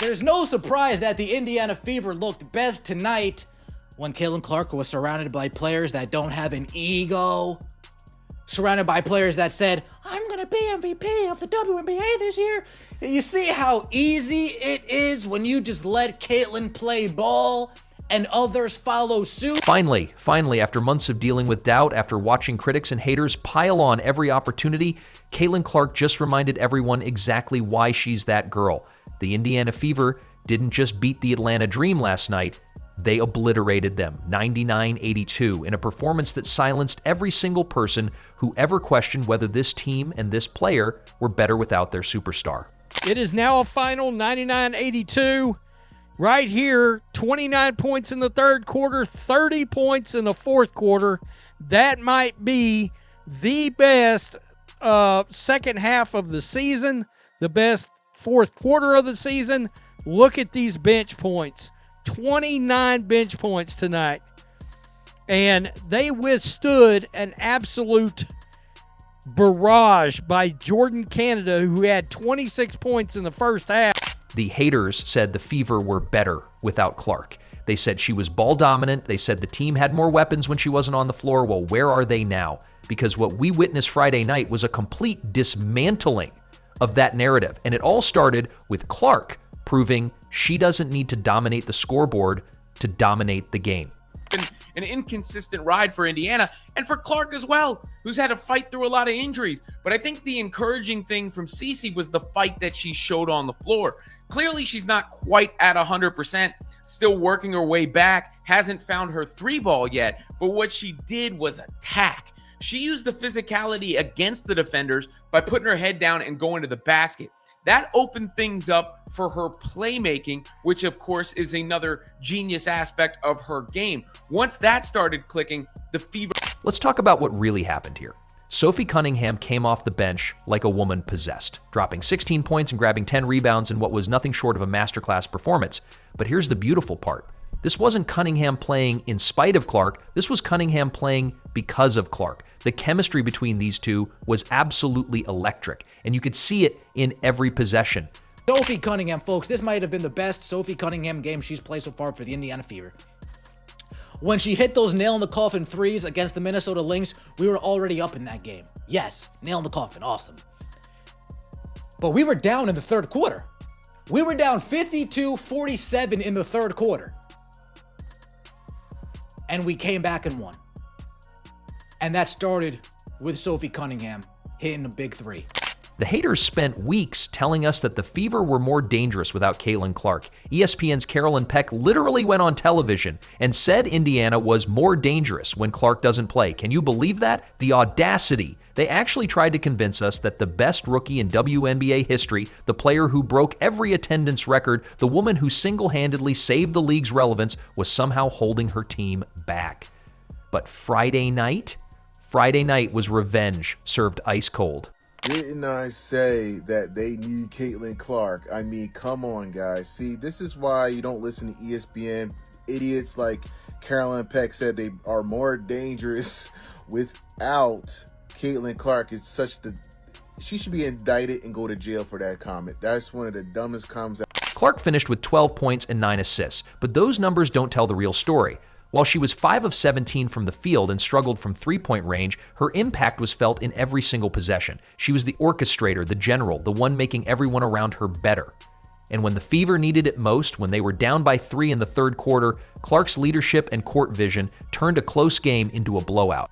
There's no surprise that the Indiana Fever looked best tonight when Caitlin Clark was surrounded by players that don't have an ego, surrounded by players that said, I'm going to be MVP of the WNBA this year. You see how easy it is when you just let Caitlin play ball and others follow suit? Finally, after months of dealing with doubt, after watching critics and haters pile on every opportunity, Caitlin Clark just reminded everyone exactly why she's that girl. The Indiana Fever didn't just beat the Atlanta Dream last night, they obliterated them 99-82 in a performance that silenced every single person who ever questioned whether this team and this player were better without their superstar. It is now a final 99-82. Right here, 29 points in the third quarter, 30 points in the fourth quarter. That might be the best second half of the season, the best fourth quarter of the season. Look at these bench points. 29 bench points tonight. And they withstood an absolute barrage by Jordan Canada, who had 26 points in the first half. The haters said the Fever were better without Clark. They said she was ball dominant. They said the team had more weapons when she wasn't on the floor. Well, where are they now? Because what we witnessed Friday night was a complete dismantling of that narrative. And it all started with Clark proving she doesn't need to dominate the scoreboard to dominate the game. An inconsistent ride for Indiana and for Clark as well, who's had to fight through a lot of injuries. But I think the encouraging thing from Cece was the fight that she showed on the floor. Clearly, she's not quite at 100%, still working her way back, hasn't found her three ball yet, but what she did was attack. She used the physicality against the defenders by putting her head down and going to the basket. That opened things up for her playmaking, which of course is another genius aspect of her game. Once that started clicking, the Fever... Let's talk about what really happened here. Sophie Cunningham came off the bench like a woman possessed, dropping 16 points and grabbing 10 rebounds in what was nothing short of a masterclass performance. But here's the beautiful part. This wasn't Cunningham playing in spite of Clark. This was Cunningham playing because of Clark. The chemistry between these two was absolutely electric, and you could see it in every possession. Sophie Cunningham, folks, this might have been the best Sophie Cunningham game she's played so far for the Indiana Fever. When she hit those nail-in-the-coffin threes against the Minnesota Lynx, we were already up in that game. Yes, nail-in-the-coffin, awesome. But we were down in the third quarter. We were down 52-47 in the third quarter. And we came back and won. And that started with Sophie Cunningham hitting a big three. The haters spent weeks telling us that the Fever were more dangerous without Caitlin Clark. ESPN's Carolyn Peck literally went on television and said Indiana was more dangerous when Clark doesn't play. Can you believe that? The audacity. They actually tried to convince us that the best rookie in WNBA history, the player who broke every attendance record, the woman who single-handedly saved the league's relevance, was somehow holding her team back. But Friday night was revenge served ice cold. Didn't I say that they need Caitlin Clark? I mean, come on, guys. See, this is why you don't listen to ESPN. Idiots like Carolyn Peck said they are more dangerous without Caitlin Clark. She should be indicted and go to jail for that comment. That's one of the dumbest comments. Clark finished with 12 points and 9 assists, but those numbers don't tell the real story. While she was 5 of 17 from the field and struggled from three-point range, her impact was felt in every single possession. She was the orchestrator, the general, the one making everyone around her better. And when the Fever needed it most, when they were down by 3 in the third quarter, Clark's leadership and court vision turned a close game into a blowout.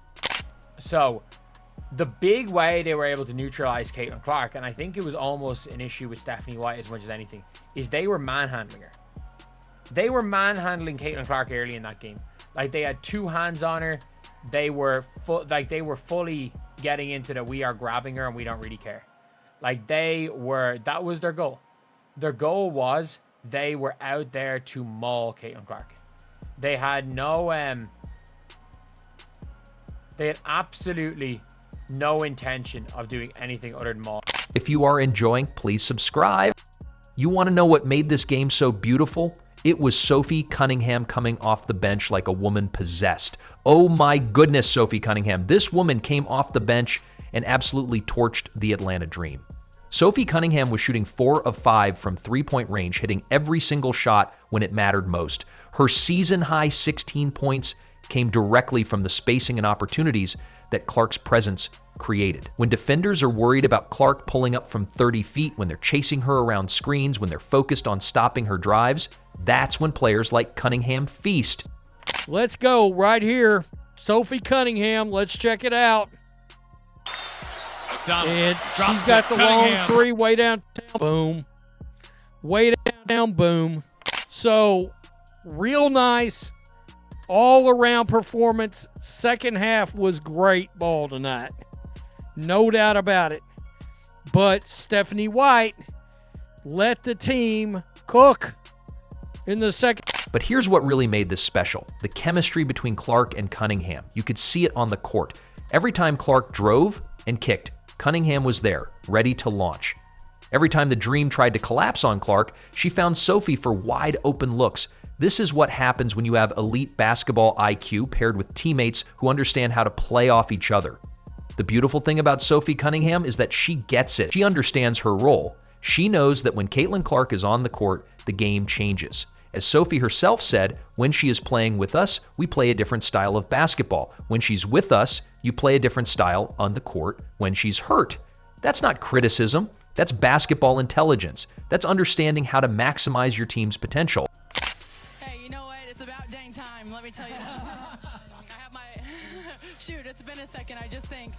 So, the big way they were able to neutralize Caitlin Clark, and I think it was almost an issue with Stephanie White as much as anything, is they were manhandling her. They were manhandling Caitlin Clark early in that game. Like, they had two hands on her. They were fully getting into the we are grabbing her and we don't really care. Like, that was their goal. Their goal was they were out there to maul Caitlin Clark. They had they had absolutely no intention of doing anything other than maul. If you are enjoying, please subscribe. You want to know what made this game so beautiful? It was Sophie Cunningham coming off the bench like a woman possessed. Oh my goodness, Sophie Cunningham. This woman came off the bench and absolutely torched the Atlanta Dream. Sophie Cunningham was shooting 4 of 5 from three-point range, hitting every single shot when it mattered most. Her season-high 16 points came directly from the spacing and opportunities that Clark's presence created. When defenders are worried about Clark pulling up from 30 feet, when they're chasing her around screens, when they're focused on stopping her drives, that's when players like Cunningham feast. Let's go right here. Sophie Cunningham. Let's check it out. And she's got the long three way downtown. Boom. Way down, boom. So, real nice all-around performance. Second half was great ball tonight. No doubt about it. But Stephanie White let the team cook in the second. But here's what really made this special. The chemistry between Clark and Cunningham. You could see it on the court. Every time Clark drove and kicked, Cunningham was there, ready to launch. Every time the Dream tried to collapse on Clark, she found Sophie for wide open looks. This is what happens when you have elite basketball IQ paired with teammates who understand how to play off each other. The beautiful thing about Sophie Cunningham is that she gets it. She understands her role. She knows that when Caitlin Clark is on the court, the game changes. As Sophie herself said, when she is playing with us, we play a different style of basketball. When she's with us, you play a different style on the court when she's hurt. That's not criticism. That's basketball intelligence. That's understanding how to maximize your team's potential. Hey, you know what? It's about dang time. Let me tell you that. I have my... Shoot, it's been a second. I just think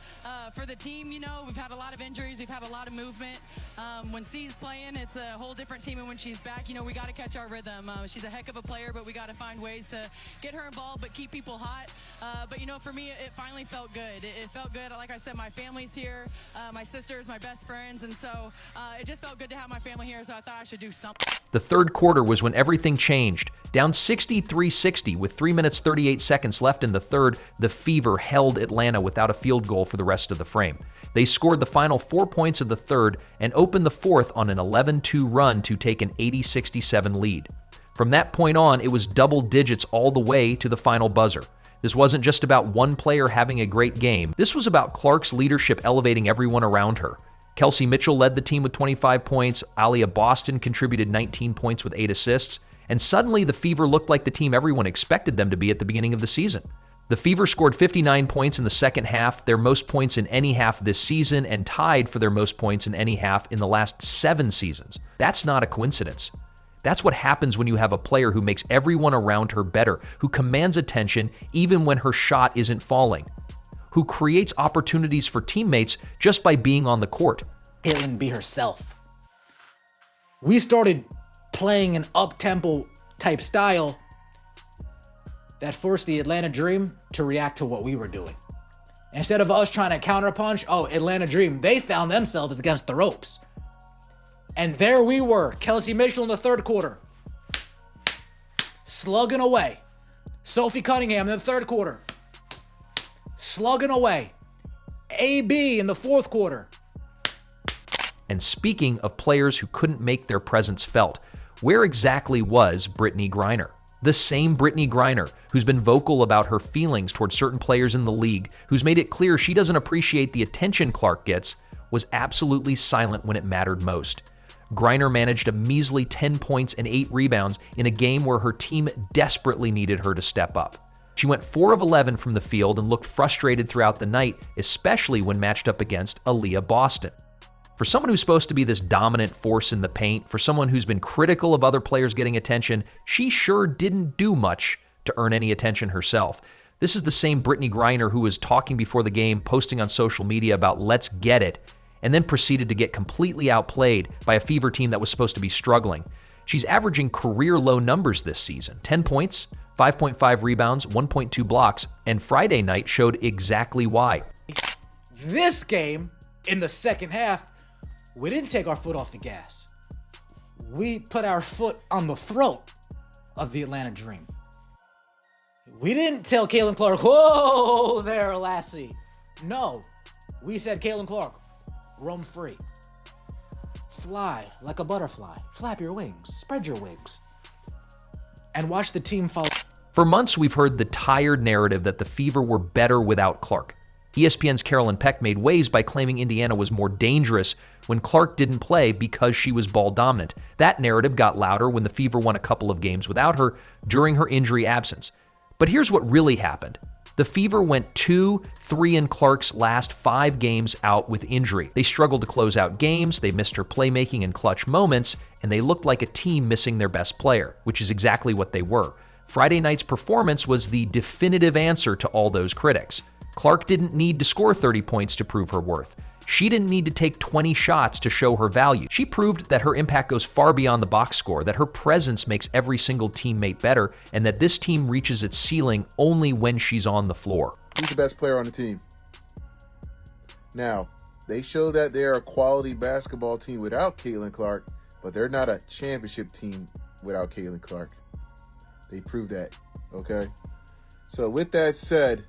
for the team, you know, we've had a lot of injuries. We've had a lot of movement. When C's playing, it's a whole different team. And when she's back, you know, we got to catch our rhythm. She's a heck of a player, but we got to find ways to get her involved but keep people hot. But, you know, for me, it finally felt good. It felt good. Like I said, my family's here. My sisters, my best friends. And so it just felt good to have my family here, so I thought I should do something. The third quarter was when everything changed. Down 63-60 with 3 minutes 38 seconds left in the third, the Fever held Atlanta without a field goal for the rest of the frame. They scored the final 4 points of the third and opened the fourth on an 11-2 run to take an 80-67 lead. From that point on, it was double digits all the way to the final buzzer. This wasn't just about one player having a great game. This was about Clark's leadership elevating everyone around her. Kelsey Mitchell led the team with 25 points, Alia Boston contributed 19 points with 8 assists, and suddenly the Fever looked like the team everyone expected them to be at the beginning of the season. The Fever scored 59 points in the second half, their most points in any half this season, and tied for their most points in any half in the last 7 seasons. That's not a coincidence. That's what happens when you have a player who makes everyone around her better, who commands attention even when her shot isn't falling, who creates opportunities for teammates just by being on the court. Caitlin be herself. We started playing an up-tempo type style that forced the Atlanta Dream to react to what we were doing. Instead of us trying to counterpunch, Atlanta Dream, they found themselves against the ropes. And there we were, Kelsey Mitchell in the third quarter, slugging away. Sophie Cunningham in the third quarter, slugging away. AB in the fourth quarter. And speaking of players who couldn't make their presence felt, where exactly was Brittney Griner? The same Brittney Griner who's been vocal about her feelings towards certain players in the league, who's made it clear she doesn't appreciate the attention Clark gets, was absolutely silent when it mattered most. Griner managed a measly 10 points and 8 rebounds in a game where her team desperately needed her to step up. She went 4 of 11 from the field and looked frustrated throughout the night, especially when matched up against Alia Boston. For someone who's supposed to be this dominant force in the paint, for someone who's been critical of other players getting attention, she sure didn't do much to earn any attention herself. This is the same Brittney Griner who was talking before the game, posting on social media about let's get it, and then proceeded to get completely outplayed by a Fever team that was supposed to be struggling. She's averaging career-low numbers this season. 10 points, 5.5 rebounds, 1.2 blocks, and Friday night showed exactly why. This game, in the second half, we didn't take our foot off the gas. We put our foot on the throat of the Atlanta Dream. We didn't tell Caitlin Clark, whoa there, lassie. No, we said, Caitlin Clark, roam free. Fly like a butterfly. Flap your wings. Spread your wings. And watch the team follow. For months, we've heard the tired narrative that the Fever were better without Clark. ESPN's Carolyn Peck made waves by claiming Indiana was more dangerous when Clark didn't play because she was ball dominant. That narrative got louder when the Fever won a couple of games without her during her injury absence. But here's what really happened. The Fever went 2-3 in Clark's last 5 games out with injury. They struggled to close out games, they missed her playmaking in clutch moments, and they looked like a team missing their best player, which is exactly what they were. Friday night's performance was the definitive answer to all those critics. Clark didn't need to score 30 points to prove her worth. She didn't need to take 20 shots to show her value. She proved that her impact goes far beyond the box score, that her presence makes every single teammate better, and that this team reaches its ceiling only when she's on the floor. Who's the best player on the team? Now, they show that they're a quality basketball team without Caitlin Clark, but they're not a championship team without Caitlin Clark. They proved that, okay? So with that said,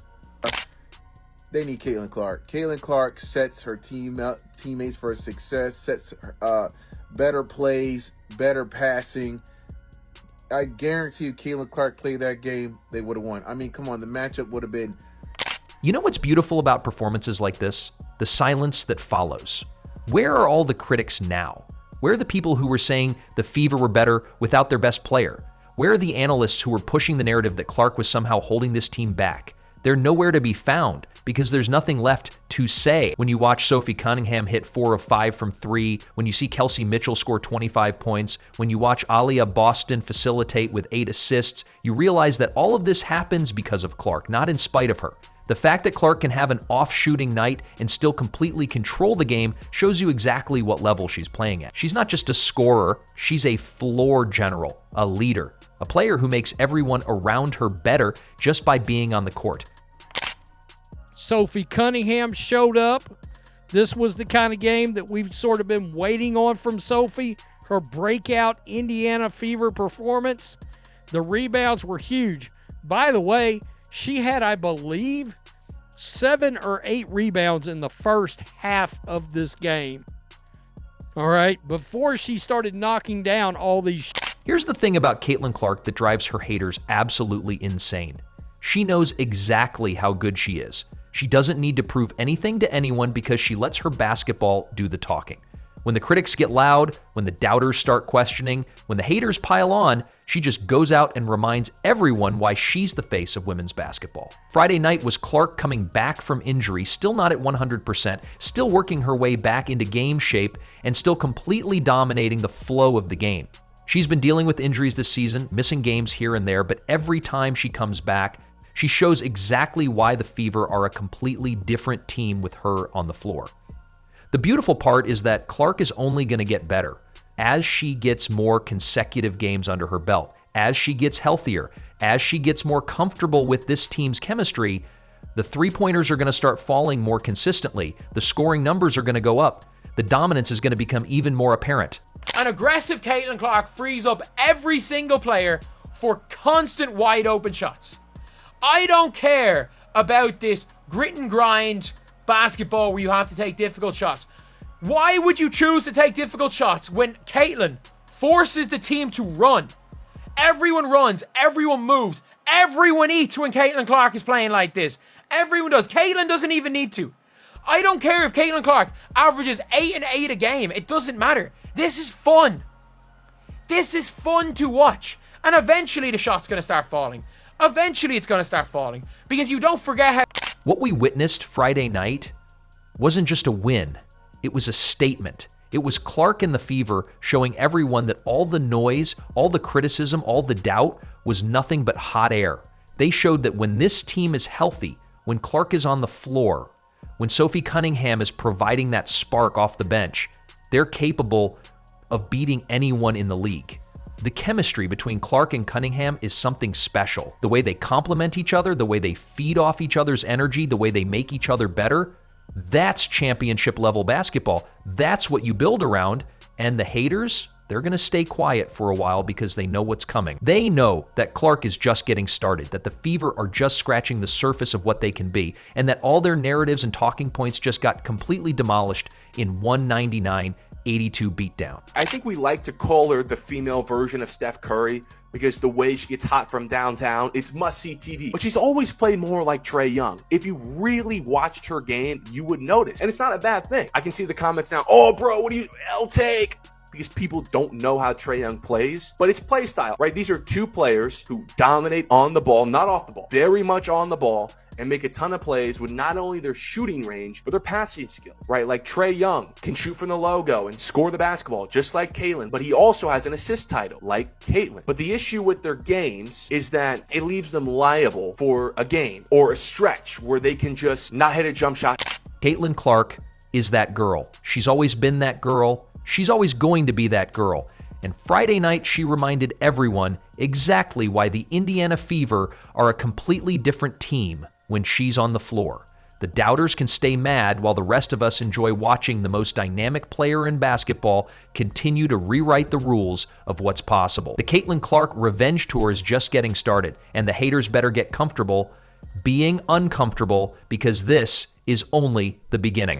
they need Caitlin Clark. Caitlin Clark sets her teammates for success, sets better plays, better passing. I guarantee you Caitlin Clark played that game, they would have won. I mean, come on, the matchup would have been... You know what's beautiful about performances like this? The silence that follows. Where are all the critics now? Where are the people who were saying the Fever were better without their best player? Where are the analysts who were pushing the narrative that Clark was somehow holding this team back? They're nowhere to be found because there's nothing left to say. When you watch Sophie Cunningham hit 4 of 5 from 3, when you see Kelsey Mitchell score 25 points, when you watch Alia Boston facilitate with 8 assists, you realize that all of this happens because of Clark, not in spite of her. The fact that Clark can have an off-shooting night and still completely control the game shows you exactly what level she's playing at. She's not just a scorer, she's a floor general, a leader, a player who makes everyone around her better just by being on the court. Sophie Cunningham showed up. This was the kind of game that we've sort of been waiting on from Sophie. Her breakout Indiana Fever performance. The rebounds were huge. By the way, she had, I believe, 7 or 8 rebounds in the first half of this game. All right, before she started knocking down all these. Here's the thing about Caitlin Clark that drives her haters absolutely insane. She knows exactly how good she is. She doesn't need to prove anything to anyone because she lets her basketball do the talking. When the critics get loud, when the doubters start questioning, when the haters pile on, she just goes out and reminds everyone why she's the face of women's basketball. Friday night was Clark coming back from injury, still not at 100%, still working her way back into game shape, and still completely dominating the flow of the game. She's been dealing with injuries this season, missing games here and there, but every time she comes back, she shows exactly why the Fever are a completely different team with her on the floor. The beautiful part is that Clark is only going to get better as she gets more consecutive games under her belt, as she gets healthier, as she gets more comfortable with this team's chemistry. The three-pointers are going to start falling more consistently. The scoring numbers are going to go up. The dominance is going to become even more apparent. An aggressive Caitlin Clark frees up every single player for constant wide open shots. I don't care about this grit and grind basketball where you have to take difficult shots. Why would you choose to take difficult shots when Caitlin forces the team to run? Everyone runs, everyone moves, everyone eats when Caitlin Clark is playing like this. Everyone does. Caitlin doesn't even need to. I don't care if Caitlin Clark averages 8 and 8 a game. It doesn't matter. This is fun. This is fun to watch. And eventually the shot's going to start falling. Eventually it's going to start falling. Because you don't forget how... What we witnessed Friday night wasn't just a win. It was a statement. It was Clark and the Fever showing everyone that all the noise, all the criticism, all the doubt was nothing but hot air. They showed that when this team is healthy, when Clark is on the floor, when Sophie Cunningham is providing that spark off the bench, they're capable of beating anyone in the league. The chemistry between Clark and Cunningham is something special. The way they complement each other, the way they feed off each other's energy, the way they make each other better, that's championship level basketball. That's what you build around. And the haters, they're going to stay quiet for a while because they know what's coming. They know that Clark is just getting started, that the Fever are just scratching the surface of what they can be, and that all their narratives and talking points just got completely demolished in 199 82 beatdown. I think we like to call her the female version of Steph Curry because the way she gets hot from downtown, it's must-see TV. But she's always played more like Trae Young. If you really watched her game, you would notice. And it's not a bad thing. I can see the comments now, oh, bro, what do you, L-take? Because people don't know how Trae Young plays, but it's play style, right? These are two players who dominate on the ball, not off the ball, very much on the ball, and make a ton of plays with not only their shooting range, but their passing skills, right? Like Trae Young can shoot from the logo and score the basketball, just like Caitlin, but he also has an assist title, like Caitlin. But the issue with their games is that it leaves them liable for a game or a stretch where they can just not hit a jump shot. Caitlin Clark is that girl. She's always been that girl. She's always going to be that girl. And Friday night, she reminded everyone exactly why the Indiana Fever are a completely different team when she's on the floor. The doubters can stay mad while the rest of us enjoy watching the most dynamic player in basketball continue to rewrite the rules of what's possible. The Caitlin Clark revenge tour is just getting started, and the haters better get comfortable being uncomfortable because this is only the beginning.